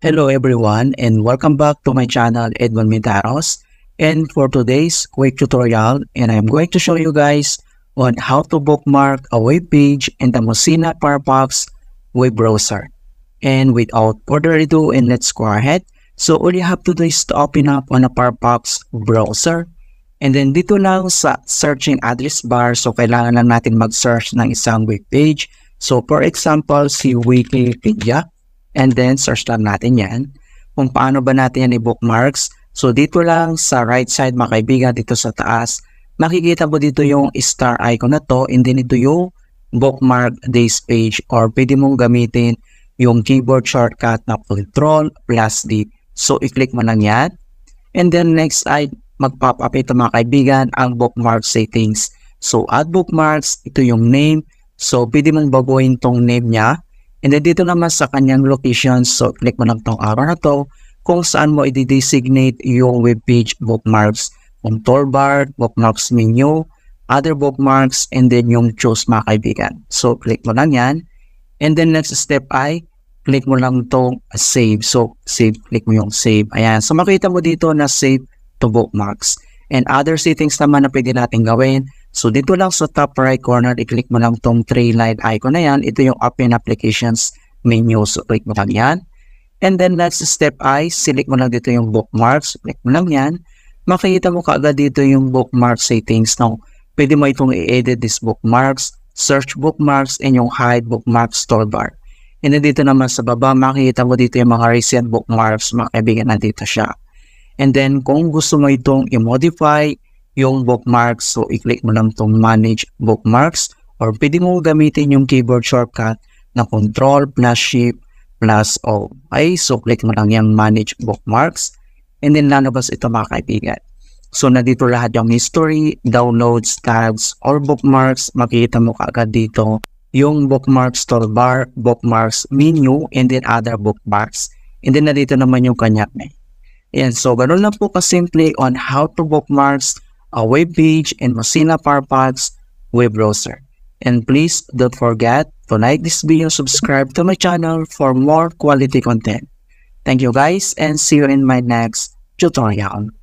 Hello everyone and welcome back to my channel Edmond Mintaros, and for today's quick tutorial I'm going to show you guys on how to bookmark a web page in the Mozilla Firefox web browser. And without further ado, let's go ahead. So all you have to do is to open up on a Firefox browser, and then dito lang sa searching address bar, so kailangan lang natin mag-search ng isang web page. So for example, si Wikipedia. And then, search lang natin yan. Kung paano ba natin yan i-bookmarks. So, dito lang sa right side, mga kaibigan, dito sa taas, makikita mo dito yung star icon na to. And then, ito yung bookmark this page. Or pwede mong gamitin yung keyboard shortcut na Ctrl+D. So, i-click mo lang yan. And then, next ay mag-pop up ito, mga kaibigan, ang bookmark settings. So, add bookmarks, ito yung name. So, pwede mong baguhin tong name niya. And then dito naman sa kanyang location, so click mo lang tong arrow na to kung saan mo i-designate yung web page bookmarks. Yung toolbar, bookmarks menu, other bookmarks, and then yung choose, mga kaibigan. So click mo lang yan. And then next step ay click mo lang tong save. So save, click mo yung save. Ayan. So makita mo dito na save to bookmarks. And other settings naman na pwede natin gawin. So dito lang sa top right corner, i-click mo lang tong 3-line icon na yan. Ito yung Open Applications menu. So click mo lang yan. And then next step ay select mo lang dito yung bookmarks. Click mo lang yan. Makikita mo kaagad dito yung bookmark settings. Now, pwede mo itong i-edit this bookmarks, search bookmarks, and yung hide bookmarks toolbar. And then dito naman sa baba, makikita mo dito yung mga recent bookmarks. Mga kaibigan, nandito siya. And then kung gusto mo itong i-modify yung bookmarks, so i-click mo lang itong manage bookmarks, or pwede mo gamitin yung keyboard shortcut na Ctrl+Shift+O. Okay, so click mo lang yung manage bookmarks, and then lalabas ito, mga kaibigan. So nandito lahat yung history, downloads, tags, or bookmarks. Makikita mo kaagad dito yung bookmarks toolbar, bookmarks menu, and then other bookmarks. And then nandito naman yung kanya. Ayan, so ganoon lang po kasimple on how to bookmarks a web page in Mozilla Firefox web browser. And please don't forget to like this video, subscribe to my channel for more quality content. Thank you guys, and see you in my next tutorial.